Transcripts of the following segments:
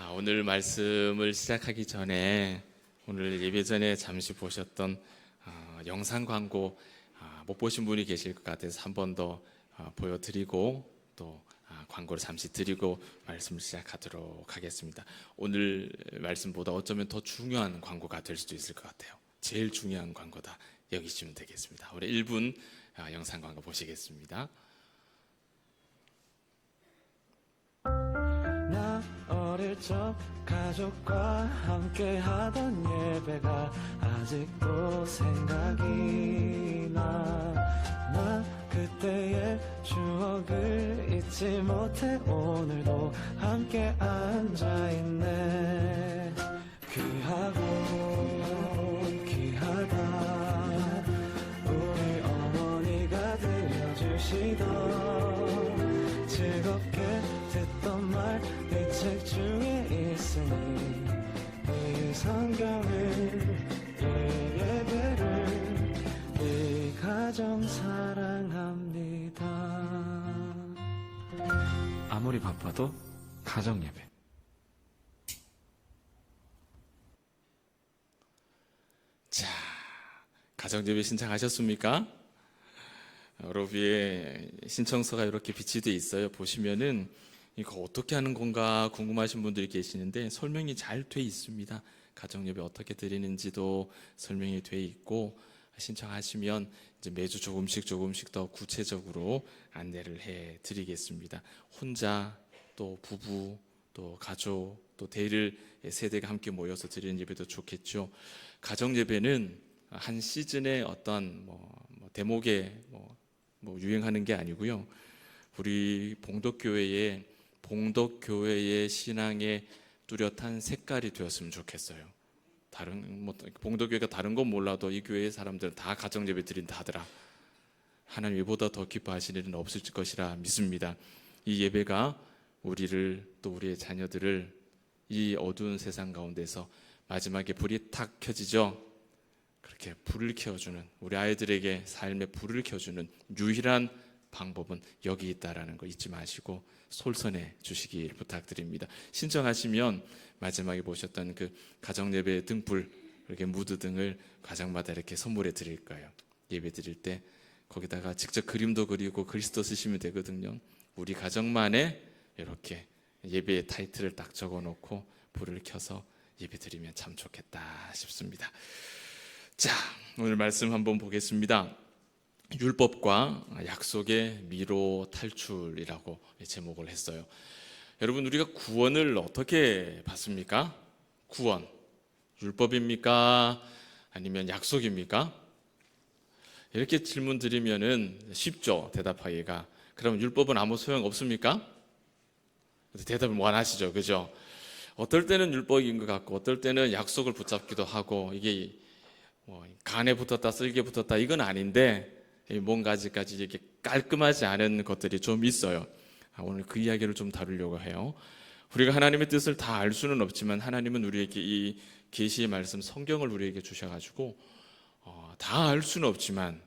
오늘 말씀을 시작하기 전에 오늘 예배 전에 잠시 보셨던 영상 광고 못 보신 분이 계실 것 같아서 한 번 더 보여드리고 또 광고를 잠시 드리고 말씀을 시작하도록 하겠습니다. 오늘 말씀보다 어쩌면 더 중요한 광고가 될 수도 있을 것 같아요. 제일 중요한 광고다 여기시면 되겠습니다. 우리 1분 영상 광고 보시겠습니다. 나 어릴 적 가족과 함께 하던 예배가 아직도 생각이 나 그때의 추억을 잊지 못해 오늘도 함께 앉아있네. 귀하고 귀하다 우리 어머니가 들려주시던 즐겁게 듣던 말 이 책 중에 있으니 이 성경을 이 예배를 이 가정 사랑합니다. 아무리 바빠도 가정 예배. 자, 가정예배 신청하셨습니까? 로비에 신청서가 이렇게 비치되어 있어요. 보시면은 이거 어떻게 하는 건가 궁금하신 분들이 계시는데 설명이 잘 돼 있습니다. 가정예배 어떻게 드리는지도 설명이 돼 있고 신청하시면 이제 매주 조금씩 더 구체적으로 안내를 해 드리겠습니다. 혼자 또 부부 또 가족 또 대일 세대가 함께 모여서 드리는 예배도 좋겠죠. 가정예배는 한 시즌의 어떤 대목에 유행하는 게 아니고요. 우리 봉덕교회의 신앙의 뚜렷한 색깔이 되었으면 좋겠어요. 봉덕교회가 다른 건 몰라도 이 교회의 사람들은 다 가정예배 드린다 하더라. 하나님 이보다 더 기뻐하시는 일은 없을 것이라 믿습니다. 이 예배가 우리를 또 우리의 자녀들을 이 어두운 세상 가운데서 마지막에 불이 탁 켜지죠. 그렇게 불을 켜주는 우리 아이들에게 삶의 불을 켜주는 유일한 방법은 여기 있다라는 거 잊지 마시고 솔선해 주시길 부탁드립니다. 신청하시면 마지막에 보셨던 그 가정예배 등불 이렇게 무드 등을 가정마다 이렇게 선물해 드릴 거예요. 예배 드릴 때 거기다가 직접 그림도 그리고 글씨도 쓰시면 되거든요. 우리 가정만에 이렇게 예배의 타이틀을 딱 적어놓고 불을 켜서 예배 드리면 참 좋겠다 싶습니다. 자, 오늘 말씀 한번 보겠습니다. 율법과 약속의 미로 탈출이라고 제목을 했어요. 여러분, 우리가 구원을 어떻게 받습니까? 구원, 율법입니까? 아니면 약속입니까? 이렇게 질문 드리면은 쉽죠, 대답하기가. 그럼 율법은 아무 소용 없습니까? 대답을 원하시죠, 그죠? 어떨 때는 율법인 것 같고 어떨 때는 약속을 붙잡기도 하고 이게 간에 붙었다 쓸개 붙었다 이건 아닌데 뭔가 아직까지 이렇게 깔끔하지 않은 것들이 좀 있어요. 오늘 그 이야기를 좀 다루려고 해요. 우리가 하나님의 뜻을 다 알 수는 없지만 하나님은 우리에게 이 계시의 말씀 성경을 우리에게 주셔가지고 다 알 수는 없지만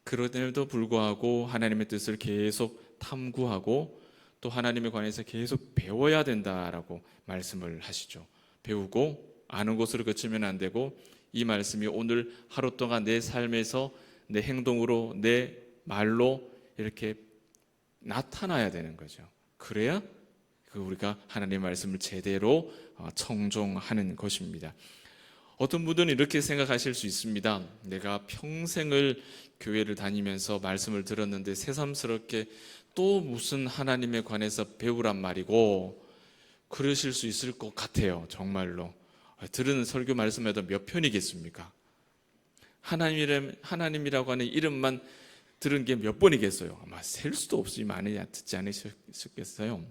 그럼에도 불구하고 하나님의 뜻을 계속 탐구하고 또 하나님에 관해서 계속 배워야 된다라고 말씀을 하시죠. 배우고 아는 것으로 그치면 안 되고 이 말씀이 오늘 하루 동안 내 삶에서 내 행동으로 내 말로 이렇게 나타나야 되는 거죠. 그래야 우리가 하나님의 말씀을 제대로 청종하는 것입니다. 어떤 분들은 이렇게 생각하실 수 있습니다. 내가 평생을 교회를 다니면서 말씀을 들었는데 새삼스럽게 또 무슨 하나님에 관해서 배우란 말이고 그러실 수 있을 것 같아요. 정말로 들은 설교 말씀에도 몇 편이겠습니까? 하나님이라고 하는 이름만 들은 게 몇 번이겠어요? 아마 셀 수도 없이 많이 듣지 않으셨겠어요?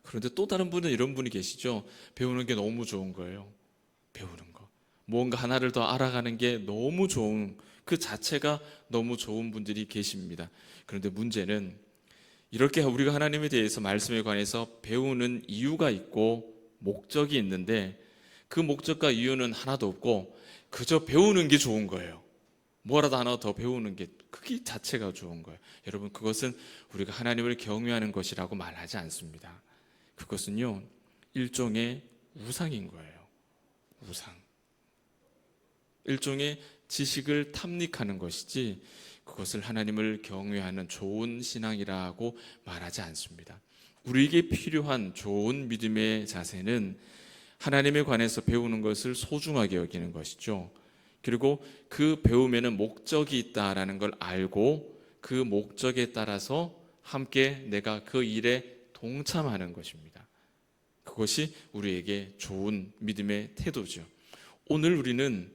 그런데 또 다른 분은 이런 분이 계시죠. 배우는 게 너무 좋은 거예요. 배우는 거. 뭔가 하나를 더 알아가는 게 너무 좋은, 그 자체가 너무 좋은 분들이 계십니다. 그런데 문제는 이렇게 우리가 하나님에 대해서 말씀에 관해서 배우는 이유가 있고 목적이 있는데 그 목적과 이유는 하나도 없고 그저 배우는 게 좋은 거예요. 뭐라도 하나 더 배우는 게 그게 자체가 좋은 거예요. 여러분, 그것은 우리가 하나님을 경외하는 것이라고 말하지 않습니다. 그것은요, 일종의 우상인 거예요. 우상. 일종의 지식을 탐닉하는 것이지 그것을 하나님을 경외하는 좋은 신앙이라고 말하지 않습니다. 우리에게 필요한 좋은 믿음의 자세는 하나님에 관해서 배우는 것을 소중하게 여기는 것이죠. 그리고 그 배움에는 목적이 있다라는 걸 알고 그 목적에 따라서 함께 내가 그 일에 동참하는 것입니다. 그것이 우리에게 좋은 믿음의 태도죠. 오늘 우리는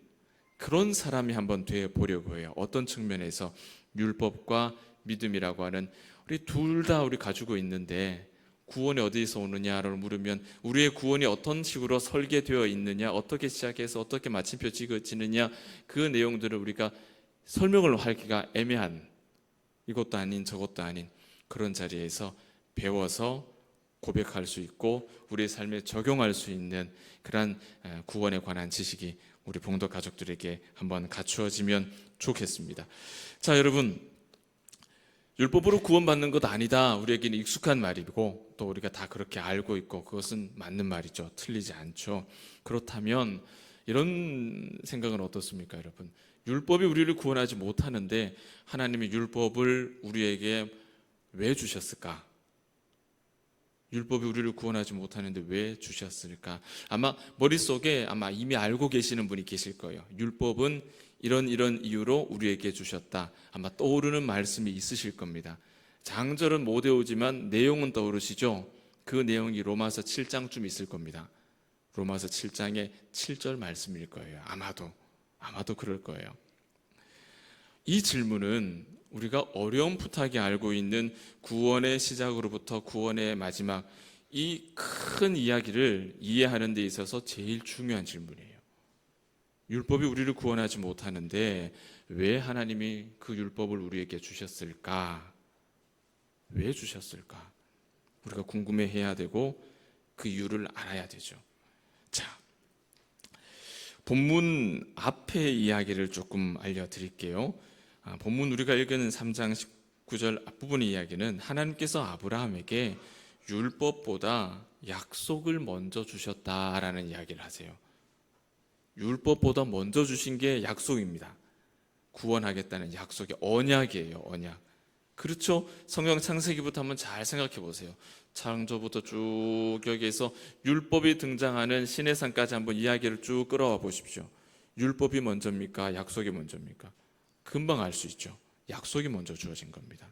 그런 사람이 한번 되어 보려고 해요. 어떤 측면에서 율법과 믿음이라고 하는 우리 둘 다 우리 가지고 있는데 구원이 어디서 오느냐를 물으면 우리의 구원이 어떤 식으로 설계되어 있느냐, 어떻게 시작해서 어떻게 마침표 찍어지느냐, 그 내용들을 우리가 설명을 하기가 애매한, 이것도 아닌 저것도 아닌 그런 자리에서 배워서 고백할 수 있고 우리의 삶에 적용할 수 있는 그런 구원에 관한 지식이 우리 봉도 가족들에게 한번 갖추어지면 좋겠습니다. 자, 여러분, 율법으로 구원받는 것 아니다. 우리에게는 익숙한 말이고 또 우리가 다 그렇게 알고 있고 그것은 맞는 말이죠. 틀리지 않죠. 그렇다면 이런 생각은 어떻습니까, 여러분? 율법이 우리를 구원하지 못하는데 하나님이 율법을 우리에게 왜 주셨을까? 율법이 우리를 구원하지 못하는데 왜 주셨을까? 아마 머릿속에 이미 알고 계시는 분이 계실 거예요. 율법은 이런 이유로 우리에게 주셨다. 아마 떠오르는 말씀이 있으실 겁니다. 장절은 못 외우지만 내용은 떠오르시죠? 그 내용이 로마서 7장쯤 있을 겁니다. 로마서 7장의 7절 말씀일 거예요. 아마도 그럴 거예요. 이 질문은 우리가 어렴풋하게 알고 있는 구원의 시작으로부터 구원의 마지막 이 큰 이야기를 이해하는 데 있어서 제일 중요한 질문이에요. 율법이 우리를 구원하지 못하는데 왜 하나님이 그 율법을 우리에게 주셨을까? 왜 주셨을까? 우리가 궁금해해야 되고 그 이유를 알아야 되죠. 자, 본문 앞의 이야기를 조금 알려드릴게요. 본문 우리가 읽은 3장 19절 앞부분의 이야기는 하나님께서 아브라함에게 율법보다 약속을 먼저 주셨다라는 이야기를 하세요. 율법보다 먼저 주신 게 약속입니다. 구원하겠다는 약속의 언약이에요. 언약. 그렇죠? 성경 창세기부터 한번 잘 생각해 보세요. 창조부터 쭉 여기에서 율법이 등장하는 시내산까지 한번 이야기를 쭉 끌어와 보십시오. 율법이 먼저입니까? 약속이 먼저입니까? 금방 알 수 있죠. 약속이 먼저 주어진 겁니다.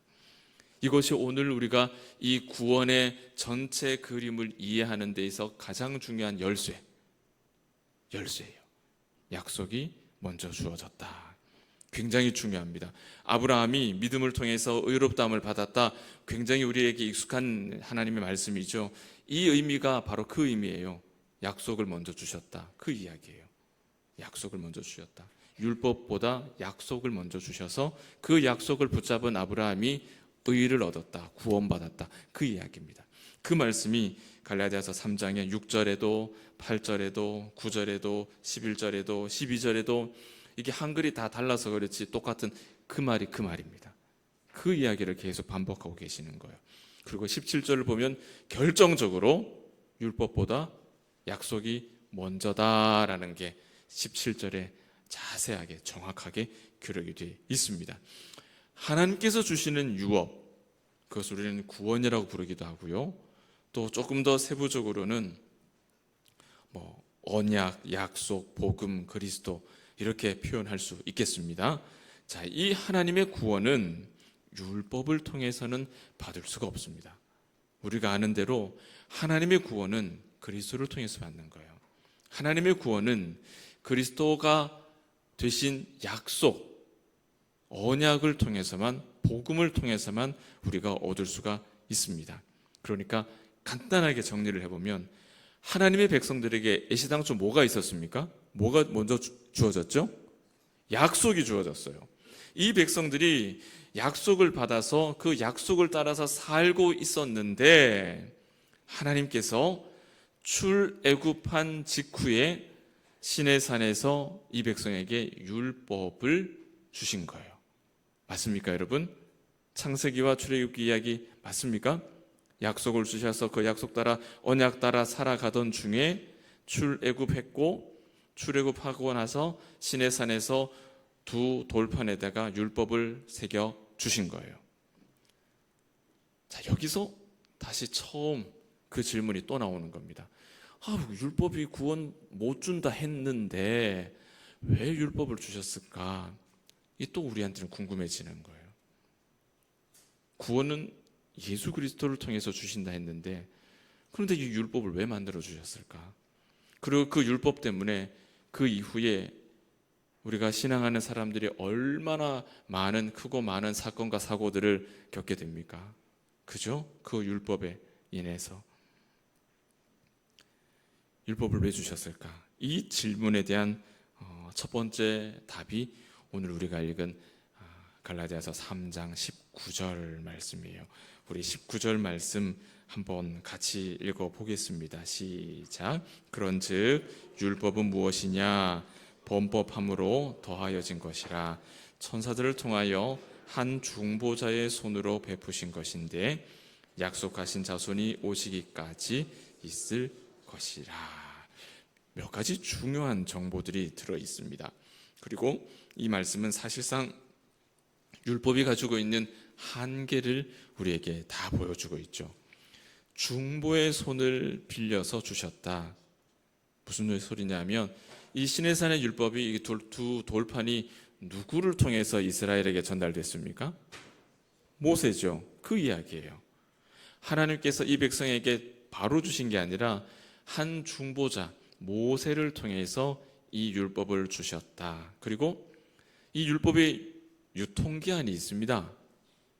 이것이 오늘 우리가 이 구원의 전체 그림을 이해하는 데 있어 가장 중요한 열쇠예요. 약속이 먼저 주어졌다. 굉장히 중요합니다. 아브라함이 믿음을 통해서 의롭다함을 받았다. 굉장히 우리에게 익숙한 하나님의 말씀이죠. 이 의미가 바로 그 의미예요. 약속을 먼저 주셨다. 그 이야기예요. 약속을 먼저 주셨다. 율법보다 약속을 먼저 주셔서 그 약속을 붙잡은 아브라함이 의를 얻었다. 구원받았다. 그 이야기입니다. 그 말씀이 갈라디아서 3장의 6절에도 8절에도 9절에도 11절에도 12절에도 이게 한글이 다 달라서 그렇지 똑같은 그 말입니다. 그 이야기를 계속 반복하고 계시는 거예요. 그리고 17절을 보면 결정적으로 율법보다 약속이 먼저다라는 게 17절에 자세하게 정확하게 기록이 되어 있습니다. 하나님께서 주시는 유업, 그것을 우리는 구원이라고 부르기도 하고요. 또 조금 더 세부적으로는 언약, 약속, 복음, 그리스도 이렇게 표현할 수 있겠습니다. 자, 이 하나님의 구원은 율법을 통해서는 받을 수가 없습니다. 우리가 아는 대로 하나님의 구원은 그리스도를 통해서 받는 거예요. 하나님의 구원은 그리스도가 되신 약속, 언약을 통해서만, 복음을 통해서만 우리가 얻을 수가 있습니다. 그러니까 간단하게 정리를 해보면 하나님의 백성들에게 애시당초 뭐가 있었습니까? 뭐가 먼저 주어졌죠? 약속이 주어졌어요. 이 백성들이 약속을 받아서 그 약속을 따라서 살고 있었는데 하나님께서 출애굽한 직후에 시내산에서 이 백성에게 율법을 주신 거예요. 맞습니까, 여러분? 창세기와 출애굽기 이야기 맞습니까? 약속을 주셔서 그 약속 따라 언약 따라 살아가던 중에 출애굽했고, 출애굽하고 나서 시내산에서 두 돌판에다가 율법을 새겨 주신 거예요. 자, 여기서 다시 처음 그 질문이 또 나오는 겁니다. 율법이 구원 못 준다 했는데 왜 율법을 주셨을까? 이 또 우리한테는 궁금해지는 거예요. 구원은 예수 그리스도를 통해서 주신다 했는데, 그런데 이 율법을 왜 만들어 주셨을까? 그리고 그 율법 때문에 그 이후에 우리가 신앙하는 사람들이 얼마나 많은 크고 많은 사건과 사고들을 겪게 됩니까? 그죠? 그 율법에 인해서. 율법을 왜 주셨을까? 이 질문에 대한 첫 번째 답이 오늘 우리가 읽은 갈라디아서 3장 19절 말씀이에요. 우리 19절 말씀 한번 같이 읽어보겠습니다. 시작. 그런즉 율법은 무엇이냐? 범법함으로 더하여진 것이라. 천사들을 통하여 한 중보자의 손으로 베푸신 것인데 약속하신 자손이 오시기까지 있을 것이라. 몇 가지 중요한 정보들이 들어 있습니다. 그리고 이 말씀은 사실상 율법이 가지고 있는 한계를 우리에게 다 보여주고 있죠. 중보의 손을 빌려서 주셨다. 무슨 소리냐면 이 시내산의 율법이 두 돌판이 누구를 통해서 이스라엘에게 전달됐습니까? 모세죠. 그 이야기예요. 하나님께서 이 백성에게 바로 주신 게 아니라 한 중보자 모세를 통해서 이 율법을 주셨다. 그리고 이 율법의 유통기한이 있습니다.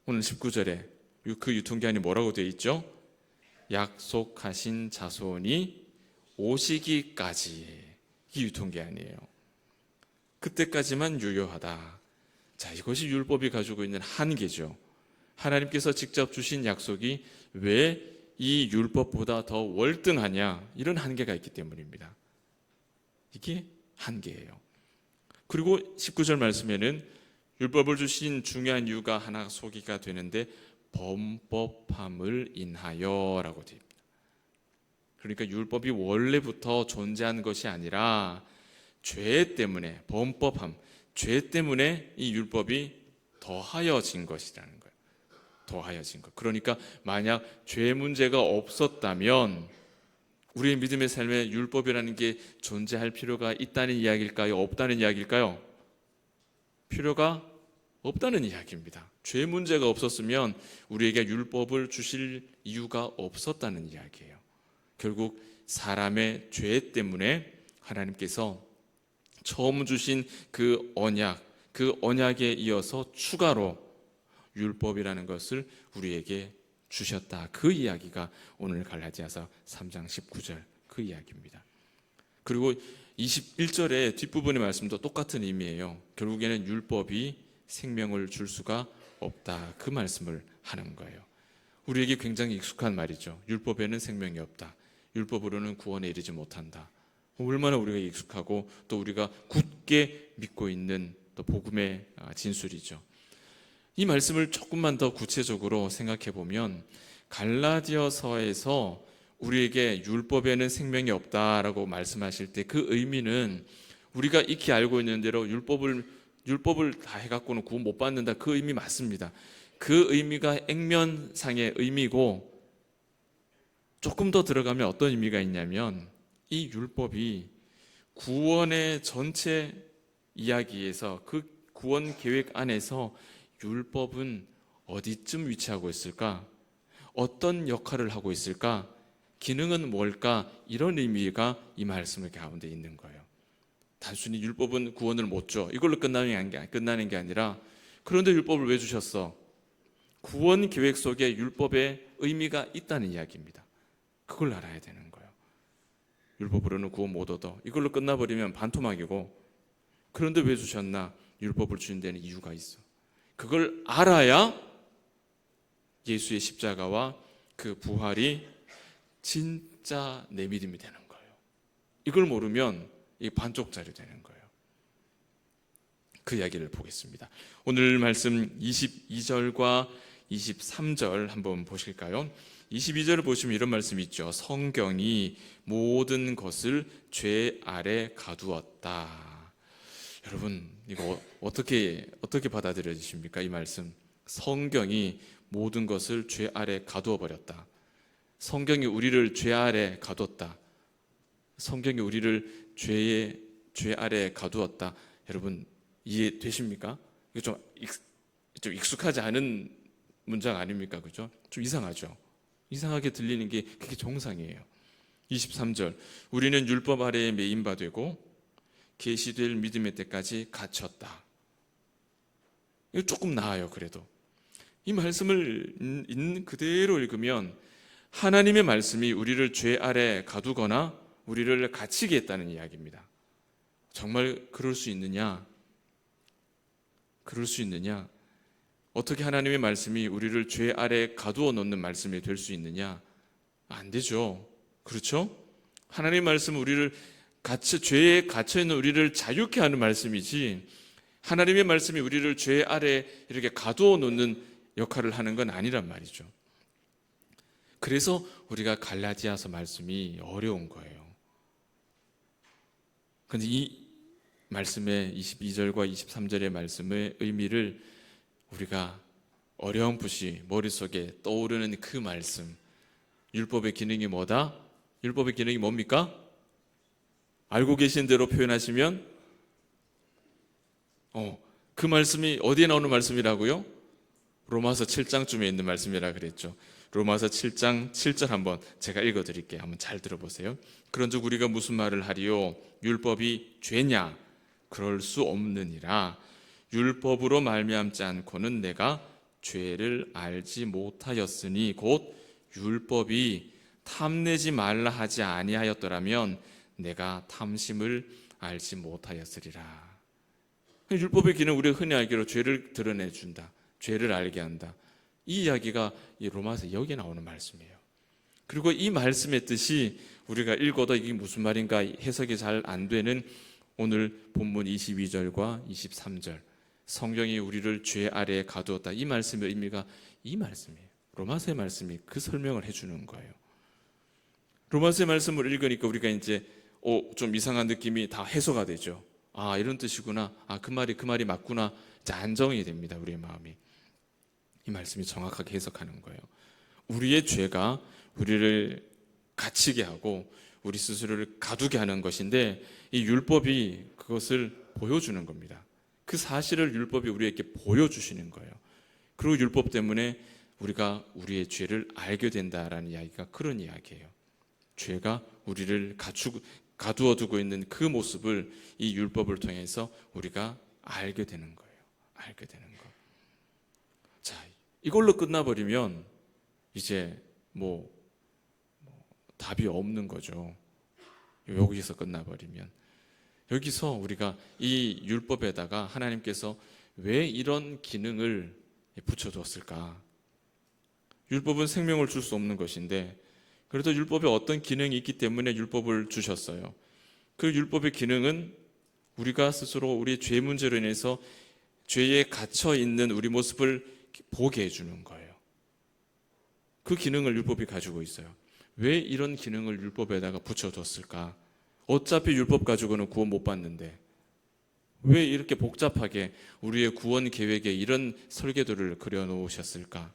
오늘 19절에 그 유통기한이 뭐라고 되어 있죠? 약속하신 자손이 오시기까지. 이 유통기한이에요. 그때까지만 유효하다. 자, 이것이 율법이 가지고 있는 한계죠. 하나님께서 직접 주신 약속이 왜 이 율법보다 더 월등하냐? 이런 한계가 있기 때문입니다. 이게 한계예요. 그리고 19절 말씀에는 율법을 주신 중요한 이유가 하나 소개가 되는데 범법함을 인하여 라고 되어 있습니다. 그러니까 율법이 원래부터 존재한 것이 아니라 죄 때문에, 범법함, 죄 때문에 이 율법이 더하여진 것이라는 거예요. 더하여진 것. 그러니까 만약 죄 문제가 없었다면 우리의 믿음의 삶에 율법이라는 게 존재할 필요가 있다는 이야기일까요? 없다는 이야기일까요? 필요가 없다는 이야기입니다. 죄 문제가 없었으면 우리에게 율법을 주실 이유가 없었다는 이야기예요. 결국 사람의 죄 때문에 하나님께서 처음 주신 그 언약에 이어서 추가로 율법이라는 것을 우리에게 주셨다. 그 이야기가 오늘 갈라디아서 3장 19절 그 이야기입니다. 그리고 21절의 뒷부분의 말씀도 똑같은 의미예요. 결국에는 율법이 생명을 줄 수가 없다. 그 말씀을 하는 거예요. 우리에게 굉장히 익숙한 말이죠. 율법에는 생명이 없다. 율법으로는 구원에 이르지 못한다. 얼마나 우리가 익숙하고 또 우리가 굳게 믿고 있는 또 복음의 진술이죠. 이 말씀을 조금만 더 구체적으로 생각해 보면 갈라디아서에서 우리에게 율법에는 생명이 없다라고 말씀하실 때 그 의미는 우리가 익히 알고 있는 대로 율법을 다 해갖고는 구원 못 받는다. 그 의미 맞습니다. 그 의미가 액면상의 의미고 조금 더 들어가면 어떤 의미가 있냐면 이 율법이 구원의 전체 이야기에서 그 구원 계획 안에서 율법은 어디쯤 위치하고 있을까? 어떤 역할을 하고 있을까? 기능은 뭘까? 이런 의미가 이 말씀 가운데 있는 거예요. 단순히 율법은 구원을 못 줘. 이걸로 끝나는 게 아니라 그런데 율법을 왜 주셨어? 구원 계획 속에 율법의 의미가 있다는 이야기입니다. 그걸 알아야 되는 거예요. 율법으로는 구원 못 얻어. 이걸로 끝나버리면 반토막이고 그런데 왜 주셨나? 율법을 주신 데는 이유가 있어. 그걸 알아야 예수의 십자가와 그 부활이 진짜 내 믿음이 되는 거예요. 이걸 모르면 이 반쪽짜리 되는 거예요. 그 이야기를 보겠습니다. 오늘 말씀 22절과 23절 한번 보실까요? 22절을 보시면 이런 말씀이 있죠. 성경이 모든 것을 죄 아래 가두었다. 여러분, 이거 어떻게 받아들여지십니까? 이 말씀. 성경이 모든 것을 죄 아래 가두어 버렸다. 성경이 우리를 죄 아래 가두었다. 성경이 우리를 죄 아래 가두었다. 여러분, 이해되십니까? 이거 좀 익숙하지 않은 문장 아닙니까? 그죠? 좀 이상하죠? 이상하게 들리는 게 그게 정상이에요. 23절, 우리는 율법 아래에 매인 바 되고 계시될 믿음의 때까지 갇혔다. 이거 조금 나아요. 그래도 이 말씀을 있는 그대로 읽으면 하나님의 말씀이 우리를 죄 아래 가두거나 우리를 갇히게 했다는 이야기입니다. 정말 그럴 수 있느냐? 그럴 수 있느냐? 어떻게 하나님의 말씀이 우리를 죄 아래 가두어 놓는 말씀이 될 수 있느냐? 안 되죠. 그렇죠? 하나님의 말씀은 우리를 죄에 갇혀 있는 우리를 자유케 하는 말씀이지, 하나님의 말씀이 우리를 죄 아래 이렇게 가두어 놓는 역할을 하는 건 아니란 말이죠. 그래서 우리가 갈라디아서 말씀이 어려운 거예요. 그런데 이 말씀의 22절과 23절의 말씀의 의미를 우리가 어렴풋이 머릿속에 떠오르는 그 말씀, 율법의 기능이 뭐다? 율법의 기능이 뭡니까? 알고 계신 대로 표현하시면 그 말씀이 어디에 나오는 말씀이라고요? 로마서 7장쯤에 있는 말씀이라 그랬죠. 로마서 7장 7절 한번 제가 읽어드릴게요. 한번 잘 들어보세요. 그런즉 우리가 무슨 말을 하리요? 율법이 죄냐? 그럴 수 없느니라. 율법으로 말미암지 않고는 내가 죄를 알지 못하였으니 곧 율법이 탐내지 말라 하지 아니하였더라면 내가 탐심을 알지 못하였으리라. 율법의 기능, 우리가 흔히 알기로 죄를 드러내준다, 죄를 알게 한다. 이 이야기가 이 로마서 여기에 나오는 말씀이에요. 그리고 이 말씀의 뜻이 우리가 읽어도 이게 무슨 말인가 해석이 잘 안 되는 오늘 본문 22절과 23절, 성경이 우리를 죄 아래에 가두었다, 이 말씀의 의미가 이 말씀이에요. 로마서의 말씀이 그 설명을 해주는 거예요. 로마서의 말씀을 읽으니까 우리가 이제 좀 이상한 느낌이 다 해소가 되죠. 아, 이런 뜻이구나. 아, 그 말이 맞구나. 이제 안정이 됩니다. 우리의 마음이. 이 말씀이 정확하게 해석하는 거예요. 우리의 죄가 우리를 갇히게 하고 우리 스스로를 가두게 하는 것인데, 이 율법이 그것을 보여주는 겁니다. 그 사실을 율법이 우리에게 보여주시는 거예요. 그리고 율법 때문에 우리가 우리의 죄를 알게 된다라는 이야기가 그런 이야기예요. 죄가 우리를 가두어 두고 있는 그 모습을 이 율법을 통해서 우리가 알게 되는 거예요. 알게 되는 거. 자, 이걸로 끝나버리면 이제 답이 없는 거죠. 여기서 끝나버리면. 여기서 우리가 이 율법에다가 하나님께서 왜 이런 기능을 붙여줬을까? 율법은 생명을 줄 수 없는 것인데, 그래도 율법에 어떤 기능이 있기 때문에 율법을 주셨어요. 그 율법의 기능은 우리가 스스로 우리 죄 문제로 인해서 죄에 갇혀 있는 우리 모습을 보게 해주는 거예요. 그 기능을 율법이 가지고 있어요. 왜 이런 기능을 율법에다가 붙여뒀을까? 어차피 율법 가지고는 구원 못 받는데 왜 이렇게 복잡하게 우리의 구원 계획에 이런 설계도를 그려놓으셨을까?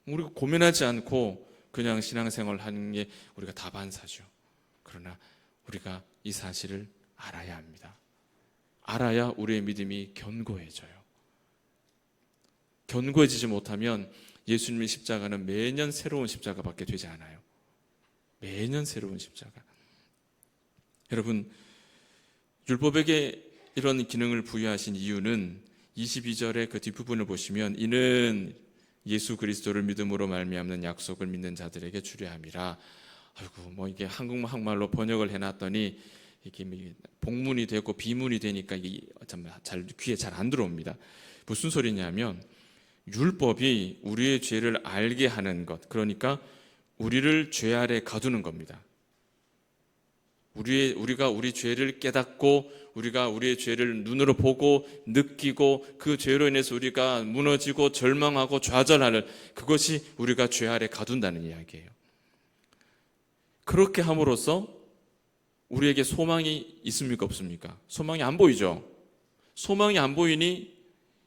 우리가 고민하지 않고 그냥 신앙생활을 하는 게 우리가 다반사죠. 그러나 우리가 이 사실을 알아야 합니다. 알아야 우리의 믿음이 견고해져요. 견고해지지 못하면 예수님의 십자가는 매년 새로운 십자가밖에 되지 않아요. 매년 새로운 십자가. 여러분, 율법에게 이런 기능을 부여하신 이유는 22절의 그 뒷부분을 보시면 이는 예수 그리스도를 믿음으로 말미암는 약속을 믿는 자들에게 주려 함이라. 아이고, 이게 한국말로 번역을 해놨더니 이게 복문이 되고 비문이 되니까 이게 잘 귀에 잘 안 들어옵니다. 무슨 소리냐면 율법이 우리의 죄를 알게 하는 것, 그러니까 우리를 죄 아래 가두는 겁니다. 우리가 우리 죄를 깨닫고 우리가 우리의 죄를 눈으로 보고 느끼고 그 죄로 인해서 우리가 무너지고 절망하고 좌절하는 그것이 우리가 죄 아래 가둔다는 이야기예요. 그렇게 함으로써 우리에게 소망이 있습니까 없습니까? 소망이 안 보이죠. 소망이 안 보이니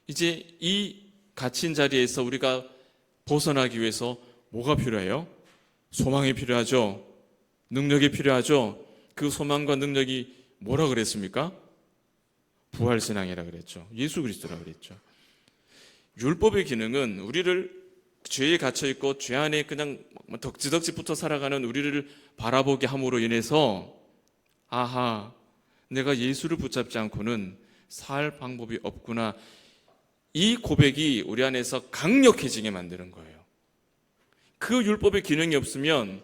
이제 이 갇힌 자리에서 우리가 벗어나기 위해서 뭐가 필요해요? 소망이 필요하죠. 능력이 필요하죠. 그 소망과 능력이 뭐라 그랬습니까? 부활신앙이라 그랬죠. 예수 그리스도라 그랬죠. 율법의 기능은 우리를 죄에 갇혀 있고 죄 안에 그냥 덕지덕지 붙어 살아가는 우리를 바라보게 함으로 인해서 아하, 내가 예수를 붙잡지 않고는 살 방법이 없구나. 이 고백이 우리 안에서 강력해지게 만드는 거예요. 그 율법의 기능이 없으면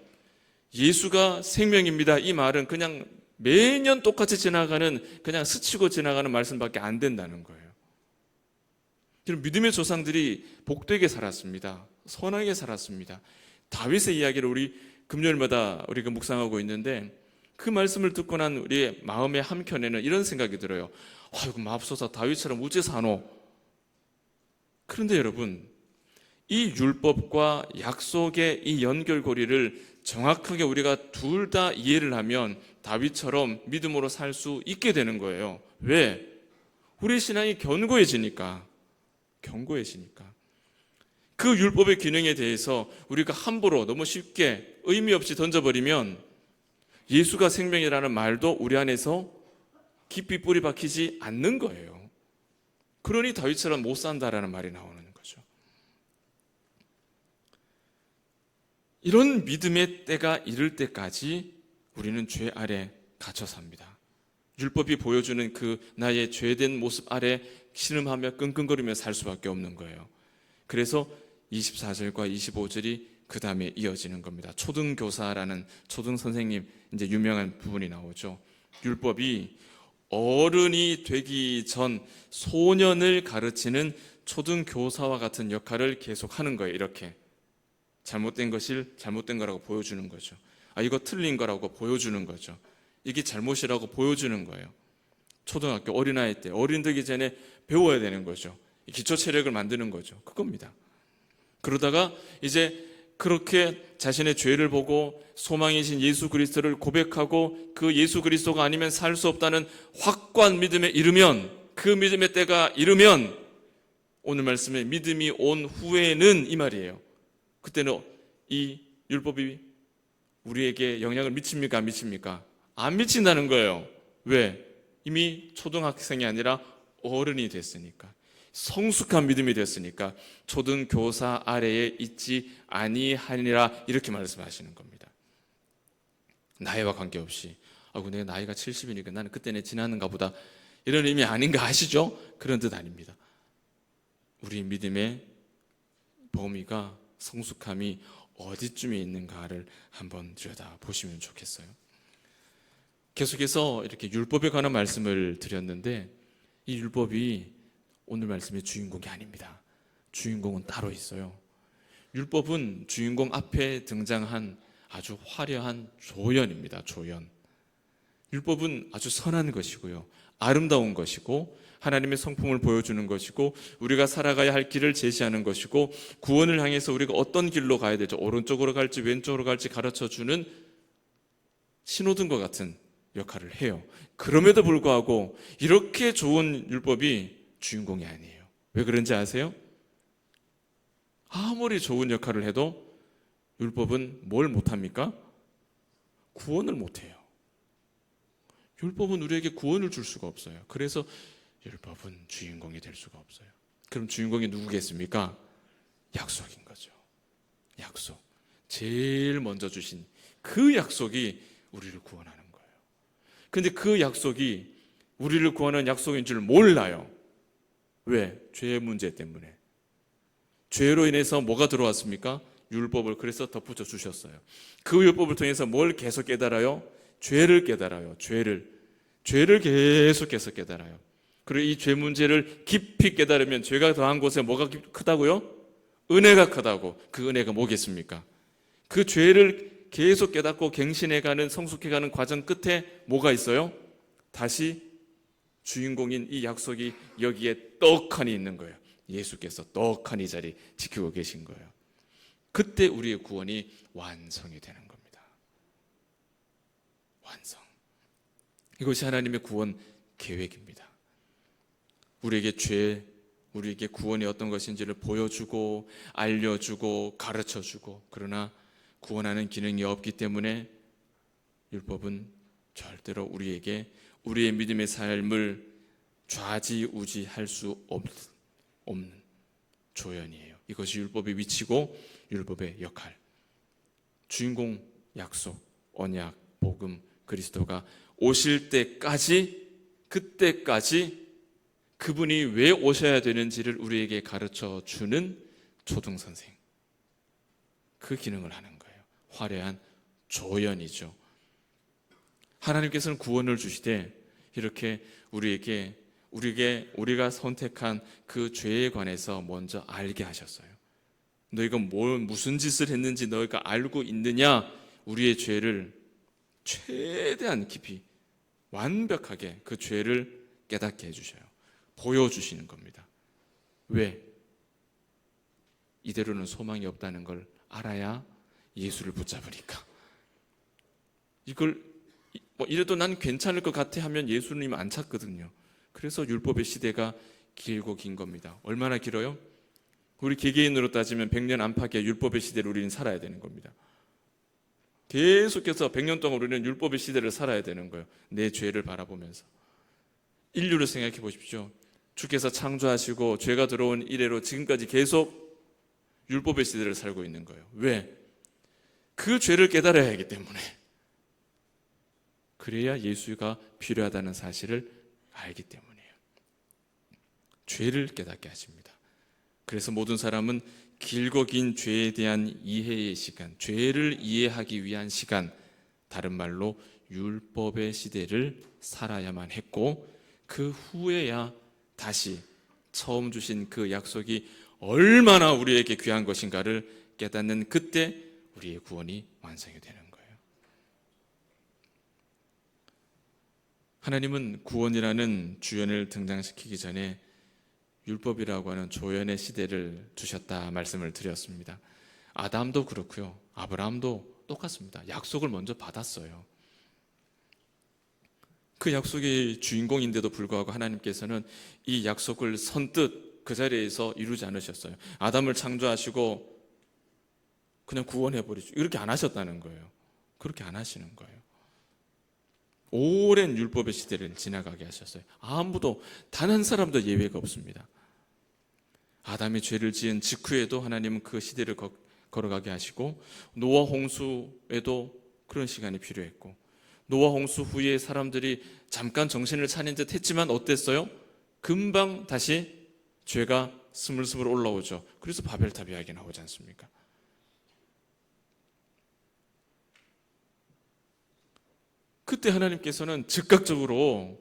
예수가 생명입니다. 이 말은 그냥 매년 똑같이 지나가는 그냥 스치고 지나가는 말씀밖에 안 된다는 거예요. 믿음의 조상들이 복되게 살았습니다. 선하게 살았습니다. 다윗의 이야기를 우리 금요일마다 우리가 묵상하고 있는데 그 말씀을 듣고 난 우리의 마음의 한켠에는 이런 생각이 들어요. 아이고 맙소사 다윗처럼 어째 사노. 그런데 여러분 이 율법과 약속의 이 연결고리를 정확하게 우리가 둘 다 이해를 하면 다윗처럼 믿음으로 살 수 있게 되는 거예요. 왜? 우리 신앙이 견고해지니까. 그 율법의 기능에 대해서 우리가 함부로 너무 쉽게 의미 없이 던져버리면 예수가 생명이라는 말도 우리 안에서 깊이 뿌리 박히지 않는 거예요. 그러니 다윗처럼 못 산다라는 말이 나오는 거죠. 이런 믿음의 때가 이를 때까지 우리는 죄 아래 갇혀 삽니다. 율법이 보여주는 그 나의 죄된 모습 아래 신음하며 끙끙거리며 살 수밖에 없는 거예요. 그래서 24절과 25절이 그 다음에 이어지는 겁니다. 초등교사라는 초등선생님 이제 유명한 부분이 나오죠. 율법이 어른이 되기 전 소년을 가르치는 초등교사와 같은 역할을 계속하는 거예요. 이렇게 잘못된 것을 잘못된 거라고 보여주는 거죠. 이거 틀린 거라고 보여주는 거죠. 이게 잘못이라고 보여주는 거예요. 초등학교 어린아이 때 어린 되기 전에 배워야 되는 거죠. 기초 체력을 만드는 거죠. 그겁니다. 그러다가 이제 그렇게 자신의 죄를 보고 소망이신 예수 그리스도를 고백하고 그 예수 그리스도가 아니면 살 수 없다는 확고한 믿음에 이르면 그 믿음의 때가 이르면 오늘 말씀에 믿음이 온 후에는 이 말이에요. 그때는 이 율법이 우리에게 영향을 미칩니까? 안 미칩니까? 안 미친다는 거예요. 왜? 이미 초등학생이 아니라 어른이 됐으니까. 성숙한 믿음이 됐으니까 초등교사 아래에 있지 아니하니라 이렇게 말씀하시는 겁니다. 나이와 관계없이 내 나이가 70이니까 나는 그때는 지나는가 보다 이런 의미 아닌가 아시죠? 그런 뜻 아닙니다. 우리 믿음의 범위가 성숙함이 어디쯤에 있는가를 한번 들여다보시면 좋겠어요. 계속해서 이렇게 율법에 관한 말씀을 드렸는데 이 율법이 오늘 말씀의 주인공이 아닙니다. 주인공은 따로 있어요. 율법은 주인공 앞에 등장한 아주 화려한 조연입니다. 조연. 율법은 아주 선한 것이고요. 아름다운 것이고 하나님의 성품을 보여주는 것이고 우리가 살아가야 할 길을 제시하는 것이고 구원을 향해서 우리가 어떤 길로 가야 되죠. 오른쪽으로 갈지 왼쪽으로 갈지 가르쳐주는 신호등과 같은 역할을 해요. 그럼에도 불구하고 이렇게 좋은 율법이 주인공이 아니에요. 왜 그런지 아세요? 아무리 좋은 역할을 해도 율법은 뭘 못합니까? 구원을 못해요. 율법은 우리에게 구원을 줄 수가 없어요. 그래서 율법은 주인공이 될 수가 없어요. 그럼 주인공이 누구겠습니까? 약속인 거죠. 약속. 제일 먼저 주신 그 약속이 우리를 구원하는 거예요. 근데 그 약속이 우리를 구하는 약속인 줄 몰라요. 왜? 죄의 문제 때문에. 죄로 인해서 뭐가 들어왔습니까? 율법을 그래서 덧붙여 주셨어요. 그 율법을 통해서 뭘 계속 깨달아요? 죄를 깨달아요. 죄를 계속해서 깨달아요. 그리고 이 죄 문제를 깊이 깨달으면 죄가 더한 곳에 뭐가 크다고요? 은혜가 크다고. 그 은혜가 뭐겠습니까? 그 죄를 계속 깨닫고 갱신해가는, 성숙해가는 과정 끝에 뭐가 있어요? 다시 주인공인 이 약속이 여기에 떡하니 있는 거예요. 예수께서 떡하니 이 자리 지키고 계신 거예요. 그때 우리의 구원이 완성이 되는 겁니다. 완성. 이것이 하나님의 구원 계획입니다. 우리에게 구원이 어떤 것인지를 보여주고 알려주고 가르쳐주고, 그러나 구원하는 기능이 없기 때문에 율법은 절대로 우리에게 우리의 믿음의 삶을 좌지우지할 수 없는 조연이에요. 이것이 율법의 위치고 율법의 역할. 주인공, 약속, 언약, 복음, 그리스도가 오실 때까지, 그때까지 그분이 왜 오셔야 되는지를 우리에게 가르쳐 주는 초등선생, 그 기능을 하는 거예요. 화려한 조연이죠. 하나님께서는 구원을 주시되 이렇게 우리가 선택한 그 죄에 관해서 먼저 알게 하셨어요. 너희가 무슨 짓을 했는지 너희가 알고 있느냐? 우리의 죄를 최대한 깊이 완벽하게 그 죄를 깨닫게 해주셔요. 보여주시는 겁니다. 왜? 이대로는 소망이 없다는 걸 알아야 예수를 붙잡으니까. 이걸 이래도 난 괜찮을 것 같아 하면 예수님 안 찾거든요. 그래서 율법의 시대가 길고 긴 겁니다. 얼마나 길어요? 우리 개개인으로 따지면 100년 안팎의 율법의 시대를 우리는 살아야 되는 겁니다. 계속해서 100년 동안 우리는 율법의 시대를 살아야 되는 거예요. 내 죄를 바라보면서. 인류를 생각해 보십시오. 주께서 창조하시고 죄가 들어온 이래로 지금까지 계속 율법의 시대를 살고 있는 거예요. 왜? 그 죄를 깨달아야 하기 때문에. 그래야 예수가 필요하다는 사실을 알기 때문이에요. 죄를 깨닫게 하십니다. 그래서 모든 사람은 길고 긴 죄에 대한 이해의 시간, 죄를 이해하기 위한 시간, 다른 말로 율법의 시대를 살아야만 했고, 그 후에야 다시 처음 주신 그 약속이 얼마나 우리에게 귀한 것인가를 깨닫는 그때 우리의 구원이 완성이 되는 거예요. 하나님은 구원이라는 주연을 등장시키기 전에 율법이라고 하는 조연의 시대를 주셨다 말씀을 드렸습니다. 아담도 그렇고요, 아브라함도 똑같습니다. 약속을 먼저 받았어요. 그 약속의 주인공인데도 불구하고 하나님께서는 이 약속을 선뜻 그 자리에서 이루지 않으셨어요. 아담을 창조하시고 그냥 구원해버리죠. 이렇게 안 하셨다는 거예요. 그렇게 안 하시는 거예요. 오랜 율법의 시대를 지나가게 하셨어요. 아무도, 단 한 사람도 예외가 없습니다. 아담이 죄를 지은 직후에도 하나님은 그 시대를 걸어가게 하시고, 노아 홍수에도 그런 시간이 필요했고, 노아 홍수 후에 사람들이 잠깐 정신을 차린 듯 했지만 어땠어요? 금방 다시 죄가 스물스물 올라오죠. 그래서 바벨탑 이야기 나오지 않습니까? 그때 하나님께서는 즉각적으로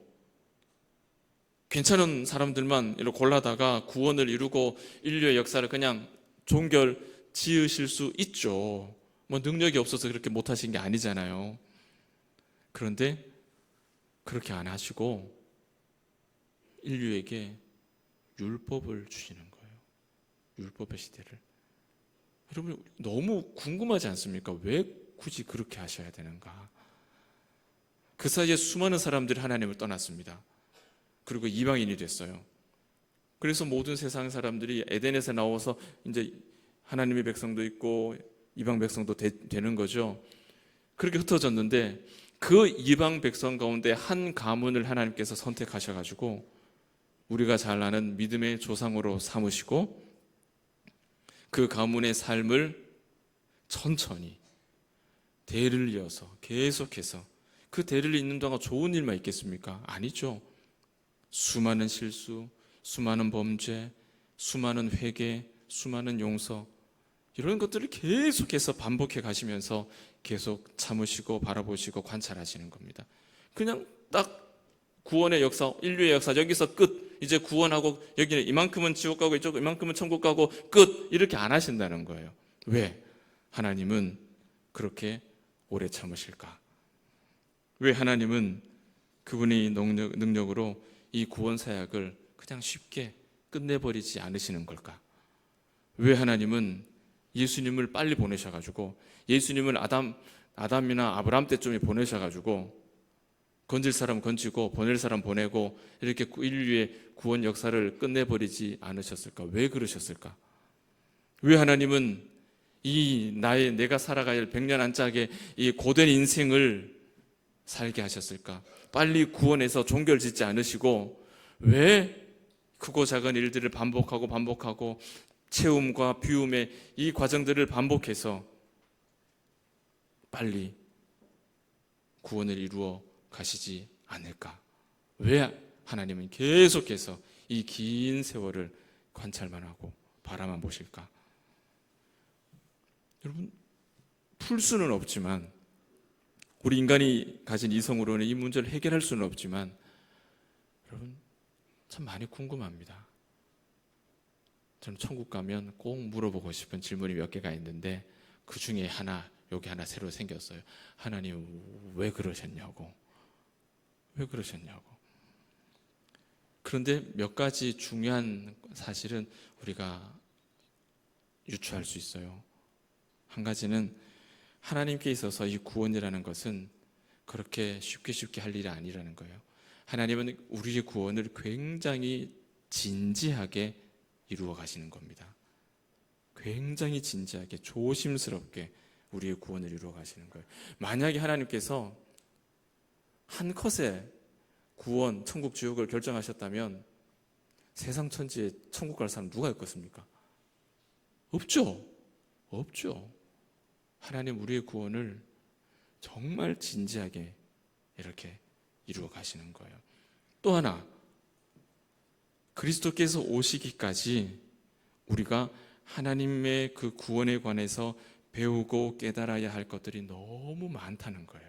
괜찮은 사람들만 이렇게 골라다가 구원을 이루고 인류의 역사를 그냥 종결 지으실 수 있죠. 뭐 능력이 없어서 그렇게 못하신 게 아니잖아요. 그런데 그렇게 안 하시고 인류에게 율법을 주시는 거예요. 율법의 시대를. 여러분 너무 궁금하지 않습니까? 왜 굳이 그렇게 하셔야 되는가? 그 사이에 수많은 사람들이 하나님을 떠났습니다. 그리고 이방인이 됐어요. 그래서 모든 세상 사람들이 에덴에서 나와서 이제 하나님의 백성도 있고 이방 백성도 되는 거죠. 그렇게 흩어졌는데 그 이방 백성 가운데 한 가문을 하나님께서 선택하셔가지고 우리가 잘 아는 믿음의 조상으로 삼으시고 그 가문의 삶을 천천히 대를 이어서 계속해서, 그 대를 잇는 동안 좋은 일만 있겠습니까? 아니죠. 수많은 실수, 수많은 범죄, 수많은 회개, 수많은 용서, 이런 것들을 계속해서 반복해 가시면서 계속 참으시고 바라보시고 관찰하시는 겁니다. 그냥 딱 구원의 역사, 인류의 역사 여기서 끝, 이제 구원하고 여기는 이만큼은 지옥 가고 이쪽 이만큼은 천국 가고 끝, 이렇게 안 하신다는 거예요. 왜? 하나님은 그렇게 오래 참으실까? 왜 하나님은 그분의 능력으로 이 구원 사역을 그냥 쉽게 끝내버리지 않으시는 걸까? 왜 하나님은 예수님을 빨리 보내셔가지고, 예수님을 아담이나 아브라함 때쯤에 보내셔가지고 건질 사람 건지고 보낼 사람 보내고 이렇게 인류의 구원 역사를 끝내버리지 않으셨을까? 왜 그러셨을까? 왜 하나님은 내가 살아가야 할 100년 안짝의 이 고된 인생을 살게 하셨을까? 빨리 구원해서 종결 짓지 않으시고 왜 크고 작은 일들을 반복하고 채움과 비움의 이 과정들을 반복해서 빨리 구원을 이루어 가시지 않을까? 왜 하나님은 계속해서 이 긴 세월을 관찰만 하고 바라만 보실까? 여러분, 풀 수는 없지만, 우리 인간이 가진 이성으로는 이 문제를 해결할 수는 없지만, 여러분 참 많이 궁금합니다. 저는 천국 가면 꼭 물어보고 싶은 질문이 몇 개가 있는데 그 중에 여기 하나 새로 생겼어요. 하나님 왜 그러셨냐고. 왜 그러셨냐고. 그런데 몇 가지 중요한 사실은 우리가 유추할 수 있어요. 한 가지는 하나님께 있어서 이 구원이라는 것은 그렇게 쉽게 할 일이 아니라는 거예요. 하나님은 우리의 구원을 굉장히 진지하게 이루어 가시는 겁니다. 굉장히 진지하게 조심스럽게 우리의 구원을 이루어 가시는 거예요. 만약에 하나님께서 한 컷에 구원, 천국, 지옥을 결정하셨다면 세상 천지에 천국 갈 사람 누가 있겠습니까? 없죠. 하나님 우리의 구원을 정말 진지하게 이렇게 이루어 가시는 거예요. 또 하나, 그리스도께서 오시기까지 우리가 하나님의 그 구원에 관해서 배우고 깨달아야 할 것들이 너무 많다는 거예요.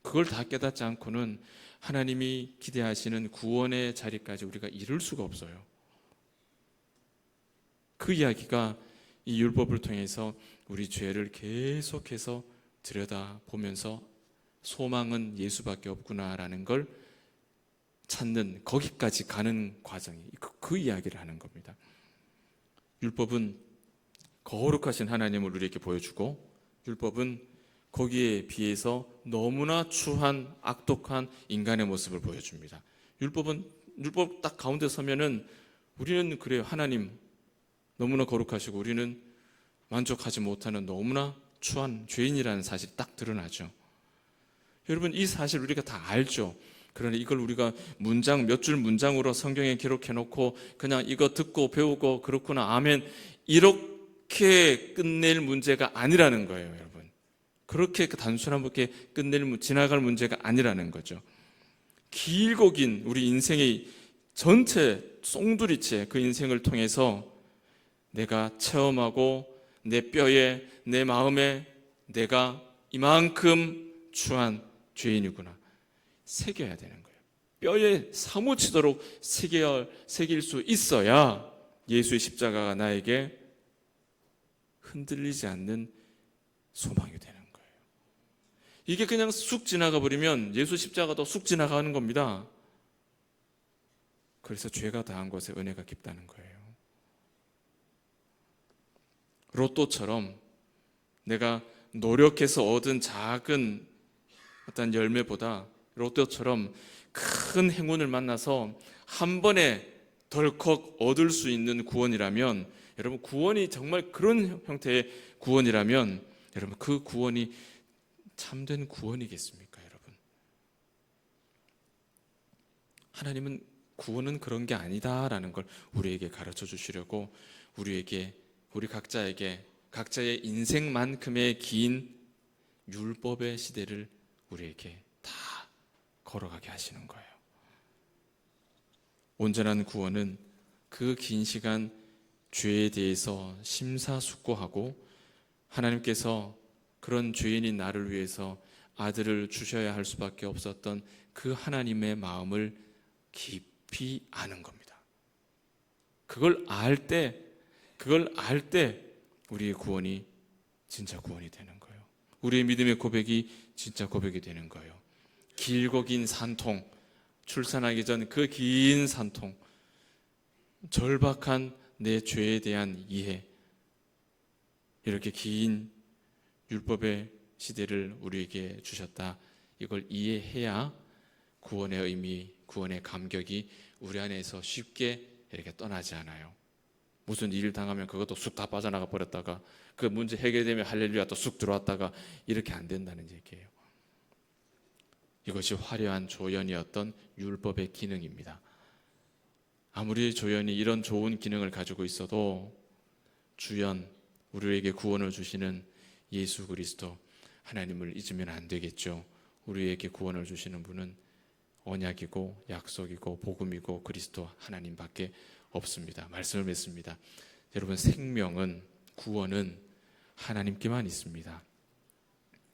그걸 다 깨닫지 않고는 하나님이 기대하시는 구원의 자리까지 우리가 이룰 수가 없어요. 그 이야기가 이 율법을 통해서 우리 죄를 계속해서 들여다보면서 소망은 예수밖에 없구나라는 걸 찾는, 거기까지 가는 과정이 그 이야기를 하는 겁니다. 율법은 거룩하신 하나님을 우리에게 보여주고, 율법은 거기에 비해서 너무나 추한 악독한 인간의 모습을 보여줍니다. 율법 딱 가운데 서면은 우리는 그래요. 하나님 너무나 거룩하시고 우리는 만족하지 못하는 너무나 추한 죄인이라는 사실이 딱 드러나죠. 여러분, 이 사실 우리가 다 알죠. 그러나 이걸 우리가 몇 줄 문장으로 성경에 기록해 놓고 그냥 이거 듣고 배우고 그렇구나 아멘 이렇게 끝낼 문제가 아니라는 거예요. 여러분, 그렇게 단순하게 지나갈 문제가 아니라는 거죠. 길고 긴 우리 인생의 전체 송두리째 그 인생을 통해서 내가 체험하고 내 뼈에 내 마음에 내가 이만큼 추한 죄인이구나 새겨야 되는 거예요. 뼈에 사무치도록 새길 수 있어야 예수의 십자가가 나에게 흔들리지 않는 소망이 되는 거예요. 이게 그냥 쑥 지나가 버리면 예수 십자가도 쑥 지나가는 겁니다. 그래서 죄가 다한 것에 은혜가 깊다는 거예요. 로또처럼 내가 노력해서 얻은 작은 어떤 열매보다 로또처럼 큰 행운을 만나서 한 번에 덜컥 얻을 수 있는 구원이라면, 여러분 구원이 정말 그런 형태의 구원이라면 여러분 그 구원이 참된 구원이겠습니까? 여러분, 하나님은 구원은 그런 게 아니다라는 걸 우리에게 가르쳐 주시려고 우리 각자에게 각자의 인생만큼의 긴 율법의 시대를 우리에게 다 걸어가게 하시는 거예요. 온전한 구원은 그 긴 시간 죄에 대해서 심사숙고하고 하나님께서 그런 죄인인 나를 위해서 아들을 주셔야 할 수밖에 없었던 그 하나님의 마음을 깊이 아는 겁니다. 그걸 알 때 우리의 구원이 진짜 구원이 되는 거예요. 우리의 믿음의 고백이 진짜 고백이 되는 거예요. 길고 긴 산통, 출산하기 전 그 긴 산통, 절박한 내 죄에 대한 이해, 이렇게 긴 율법의 시대를 우리에게 주셨다. 이걸 이해해야 구원의 의미, 구원의 감격이 우리 안에서 쉽게 이렇게 떠나지 않아요. 무슨 일 당하면 그것도 쑥 다 빠져나가 버렸다가 그 문제 해결되면 할렐루야 또 쑥 들어왔다가 이렇게 안 된다는 얘기예요. 이것이 화려한 조연이었던 율법의 기능입니다. 아무리 조연이 이런 좋은 기능을 가지고 있어도 주연, 우리에게 구원을 주시는 예수 그리스도 하나님을 잊으면 안 되겠죠. 우리에게 구원을 주시는 분은 언약이고 약속이고 복음이고 그리스도 하나님밖에 없습니다. 말씀을 맺습니다. 여러분, 생명은, 구원은 하나님께만 있습니다.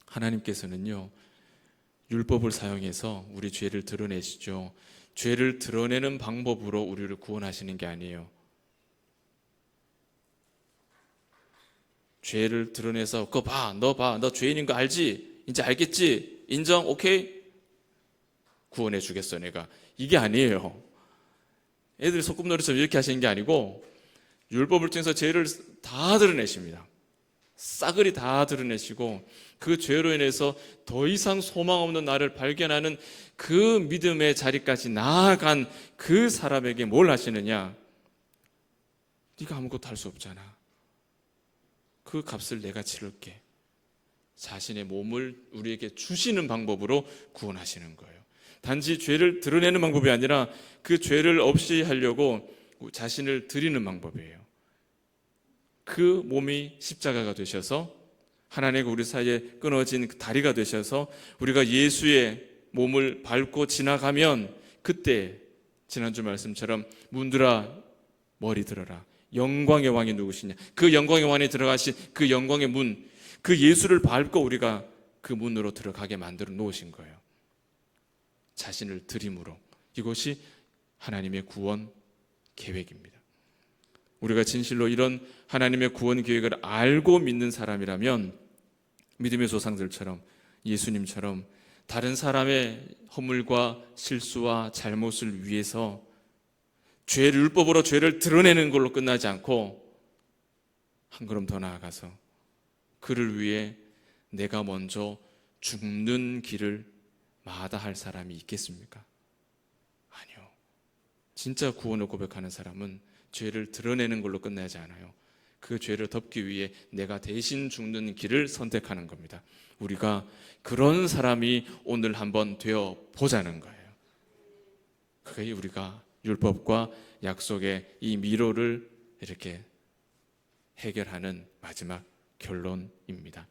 하나님께서는요, 율법을 사용해서 우리 죄를 드러내시죠. 죄를 드러내는 방법으로 우리를 구원하시는 게 아니에요. 죄를 드러내서 그거 봐, 너 죄인인 거 알지? 이제 알겠지? 인정? 오케이? 구원해 주겠어 내가. 이게 아니에요. 애들 소꿉놀이처럼 이렇게 하시는 게 아니고 율법을 통해서 죄를 다 드러내십니다. 싸그리 다 드러내시고 그 죄로 인해서 더 이상 소망 없는 나를 발견하는 그 믿음의 자리까지 나아간 그 사람에게 뭘 하시느냐? 네가 아무것도 할 수 없잖아. 그 값을 내가 치를게. 자신의 몸을 우리에게 주시는 방법으로 구원하시는 거예요. 단지 죄를 드러내는 방법이 아니라 그 죄를 없이 하려고 자신을 드리는 방법이에요. 그 몸이 십자가가 되셔서 하나님과 우리 사이에 끊어진 다리가 되셔서 우리가 예수의 몸을 밟고 지나가면 그때 지난주 말씀처럼 문들아 머리 들어라. 영광의 왕이 누구시냐? 그 영광의 왕이 들어가신 그 영광의 문, 그 예수를 밟고 우리가 그 문으로 들어가게 만들어 놓으신 거예요. 자신을 드림으로. 이것이 하나님의 구원 계획입니다. 우리가 진실로 이런 하나님의 구원 계획을 알고 믿는 사람이라면 믿음의 조상들처럼 예수님처럼 다른 사람의 허물과 실수와 잘못을 위해서 율법으로 죄를 드러내는 걸로 끝나지 않고 한 걸음 더 나아가서 그를 위해 내가 먼저 죽는 길을 마다할 사람이 있겠습니까? 아니요. 진짜 구원을 고백하는 사람은 죄를 드러내는 걸로 끝나지 않아요. 그 죄를 덮기 위해 내가 대신 죽는 길을 선택하는 겁니다. 우리가 그런 사람이 오늘 한번 되어 보자는 거예요. 그게 우리가 율법과 약속의 이 미로를 이렇게 해결하는 마지막 결론입니다.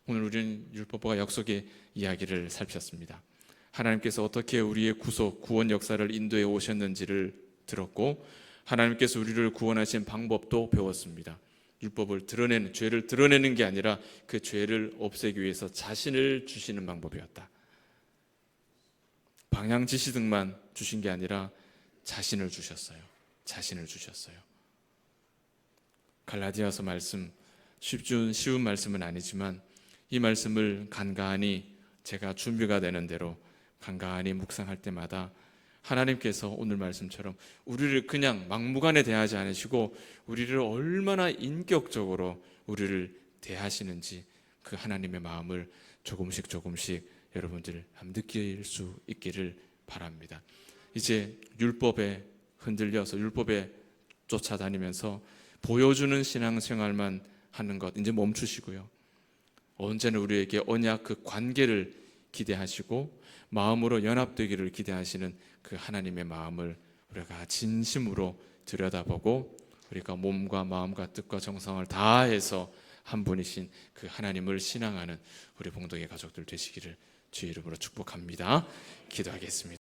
오늘 우리는 율법과 약속의 이야기를 살폈습니다. 하나님께서 어떻게 우리의 구원 역사를 인도해 오셨는지를 들었고 하나님께서 우리를 구원하신 방법도 배웠습니다. 율법을 드러내는, 죄를 드러내는 게 아니라 그 죄를 없애기 위해서 자신을 주시는 방법이었다. 방향 지시등만 주신 게 아니라 자신을 주셨어요. 자신을 주셨어요. 갈라디아서 말씀, 쉬운 말씀은 아니지만 이 말씀을 간간히 제가 준비가 되는 대로 간간히 묵상할 때마다 하나님께서 오늘 말씀처럼 우리를 그냥 막무가내 대하지 않으시고 우리를 얼마나 인격적으로 우리를 대하시는지 그 하나님의 마음을 조금씩 여러분들 느낄 수 있기를 바랍니다. 이제 율법에 흔들려서 율법에 쫓아다니면서 보여주는 신앙생활만 하는 것 이제 멈추시고요. 언제나 우리에게 언약 그 관계를 기대하시고 마음으로 연합되기를 기대하시는 그 하나님의 마음을 우리가 진심으로 들여다보고 우리가 몸과 마음과 뜻과 정성을 다해서 한 분이신 그 하나님을 신앙하는 우리 봉동의 가족들 되시기를 주의 이름으로 축복합니다. 기도하겠습니다.